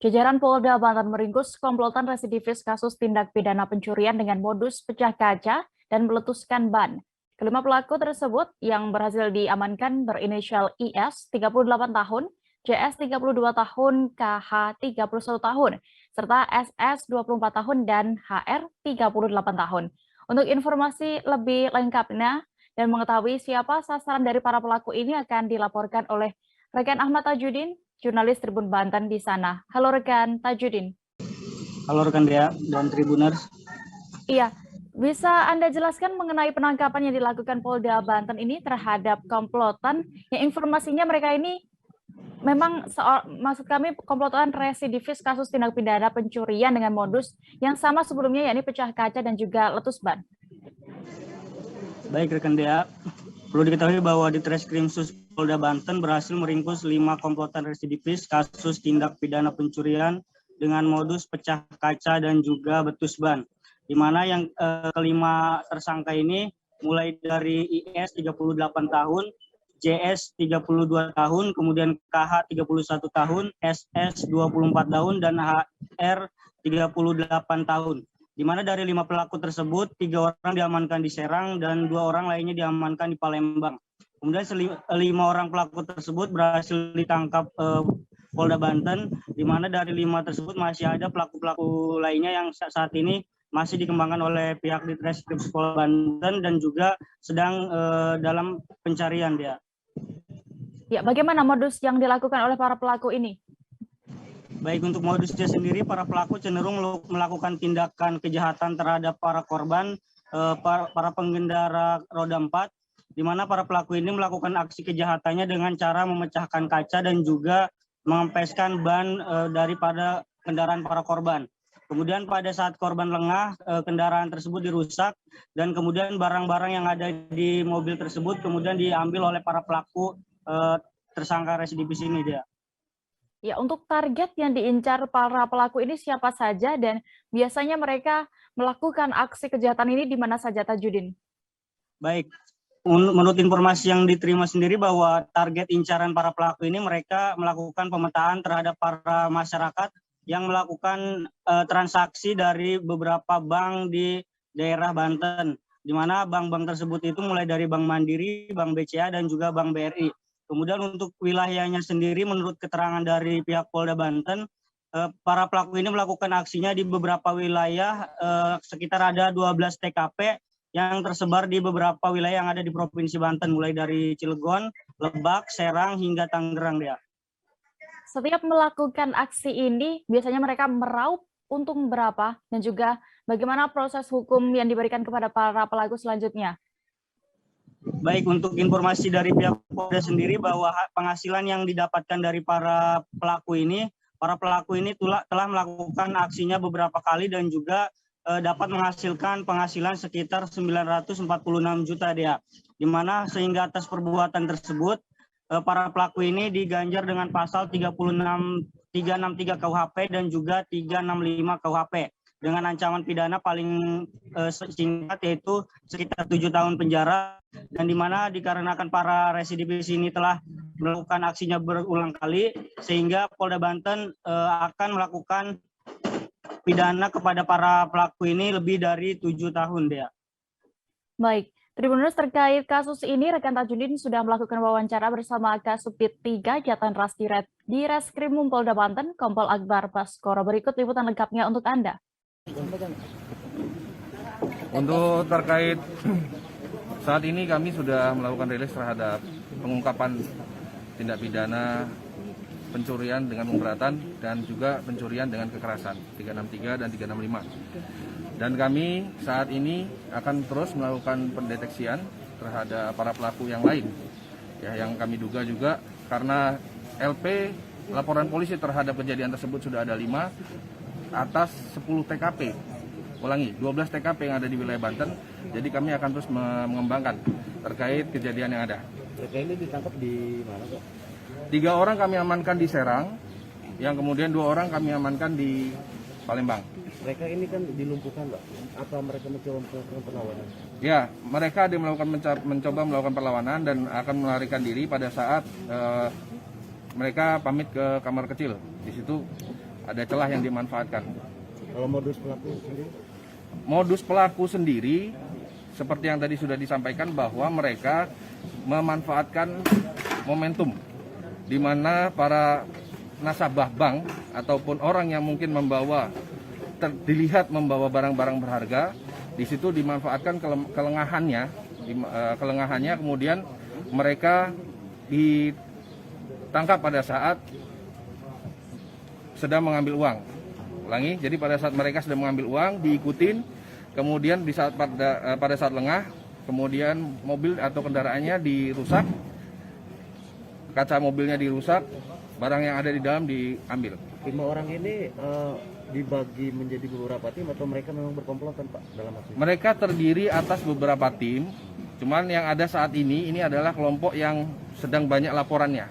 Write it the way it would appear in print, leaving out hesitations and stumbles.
Jajaran Polda Banten meringkus komplotan residivis kasus tindak pidana pencurian dengan modus pecah kaca dan meletuskan ban. Kelima pelaku tersebut yang berhasil diamankan berinisial IS 38 tahun, JS 32 tahun, KH 31 tahun, serta SS 24 tahun dan HR 38 tahun. Untuk informasi lebih lengkapnya dan mengetahui siapa sasaran dari para pelaku ini akan dilaporkan oleh rekan Ahmad Tajudin, jurnalis Tribun Banten di sana. Halo rekan Tajudin. Halo rekan Dea dan Tribuners. Iya, bisa Anda jelaskan mengenai penangkapan yang dilakukan Polda Banten ini terhadap komplotan yang informasinya mereka ini memang maksud kami komplotan residivis kasus tindak pidana pencurian dengan modus yang sama sebelumnya, yakni pecah kaca dan juga letus ban. Baik rekan Dea, perlu diketahui bahwa di Treskrimsus Polda Banten berhasil meringkus 5 komplotan residivis kasus tindak pidana pencurian dengan modus pecah kaca dan juga betus ban. Di mana yang kelima tersangka ini mulai dari IS 38 tahun, JS 32 tahun, kemudian KH 31 tahun, SS 24 tahun, dan HR 38 tahun. Di mana dari 5 pelaku tersebut, 3 orang diamankan di Serang dan 2 orang lainnya diamankan di Palembang. Kemudian 5 orang pelaku tersebut berhasil ditangkap Polda Banten, di mana dari 5 tersebut masih ada pelaku-pelaku lainnya yang saat ini masih dikembangkan oleh pihak di Treskrimsus Polda Banten dan juga sedang dalam pencarian dia. Ya, bagaimana modus yang dilakukan oleh para pelaku ini? Baik, untuk modusnya sendiri, para pelaku cenderung melakukan tindakan kejahatan terhadap para korban, para pengendara roda 4, di mana para pelaku ini melakukan aksi kejahatannya dengan cara memecahkan kaca dan juga mengempeskan ban daripada kendaraan para korban. Kemudian pada saat korban lengah, kendaraan tersebut dirusak dan kemudian barang-barang yang ada di mobil tersebut kemudian diambil oleh para pelaku tersangka residivis ini dia. Ya, untuk target yang diincar para pelaku ini siapa saja dan biasanya mereka melakukan aksi kejahatan ini di mana saja, Tajudin? Baik, menurut informasi yang diterima sendiri bahwa target incaran para pelaku ini mereka melakukan pemetaan terhadap para masyarakat yang melakukan transaksi dari beberapa bank di daerah Banten, di mana bank-bank tersebut itu mulai dari Bank Mandiri, Bank BCA, dan juga Bank BRI. Kemudian untuk wilayahnya sendiri, menurut keterangan dari pihak Polda Banten, para pelaku ini melakukan aksinya di beberapa wilayah, sekitar ada 12 TKP yang tersebar di beberapa wilayah yang ada di Provinsi Banten, mulai dari Cilegon, Lebak, Serang, hingga Tangerang dia. Setiap melakukan aksi ini, biasanya mereka meraup untung berapa dan juga bagaimana proses hukum yang diberikan kepada para pelaku selanjutnya? Baik, untuk informasi dari pihak Polda sendiri bahwa penghasilan yang didapatkan dari para pelaku ini telah melakukan aksinya beberapa kali dan juga dapat menghasilkan penghasilan sekitar 946 juta dia. Di mana sehingga atas perbuatan tersebut para pelaku ini diganjar dengan pasal 363 KUHP dan juga 365 KUHP dengan ancaman pidana paling singkat yaitu sekitar 7 tahun penjara, dan di mana dikarenakan para residivis ini telah melakukan aksinya berulang kali sehingga Polda Banten akan melakukan pidana kepada para pelaku ini lebih dari 7 tahun dia. Baik, Tribuners, terkait kasus ini, rekan Tajudin sudah melakukan wawancara bersama Kasubdit 3 Jatan Ras di Reskrimum Polda Banten, Kompol Akbar Baskoro. Berikut liputan lengkapnya untuk Anda. Untuk terkait saat ini kami sudah melakukan rilis terhadap pengungkapan tindak pidana pencurian dengan pemberatan dan juga pencurian dengan kekerasan 363 dan 365. Dan kami saat ini akan terus melakukan pendeteksian terhadap para pelaku yang lain. Ya, yang kami duga juga karena LP laporan polisi terhadap kejadian tersebut sudah ada 5 atas 10 TKP. Ulangi, 12 TKP yang ada di wilayah Banten. Jadi kami akan terus mengembangkan terkait kejadian yang ada. Mereka ini ditangkap di mana, Pak? 3 orang kami amankan di Serang, yang kemudian 2 orang kami amankan di Palembang. Mereka ini kan dilumpuhkan, Pak. Apa mereka mencoba melakukan perlawanan? Ya, mereka ada mencoba melakukan perlawanan dan akan melarikan diri pada saat mereka pamit ke kamar kecil. Di situ ada celah yang dimanfaatkan. Kalau modus pelaku sendiri? Modus pelaku sendiri, seperti yang tadi sudah disampaikan bahwa mereka memanfaatkan momentum di mana para nasabah bank ataupun orang yang mungkin dilihat membawa barang-barang berharga, di situ dimanfaatkan kelengahannya, kemudian mereka ditangkap pada saat sedang mengambil uang. Ulangi, jadi pada saat mereka sedang mengambil uang, diikutin, kemudian pada saat lengah, kemudian mobil atau kendaraannya dirusak, kaca mobilnya dirusak, barang yang ada di dalam diambil. 5 orang ini dibagi menjadi beberapa tim atau mereka memang berkomplotan Pak dalam aksi? Mereka terdiri atas beberapa tim, cuman yang ada saat ini adalah kelompok yang sedang banyak laporannya.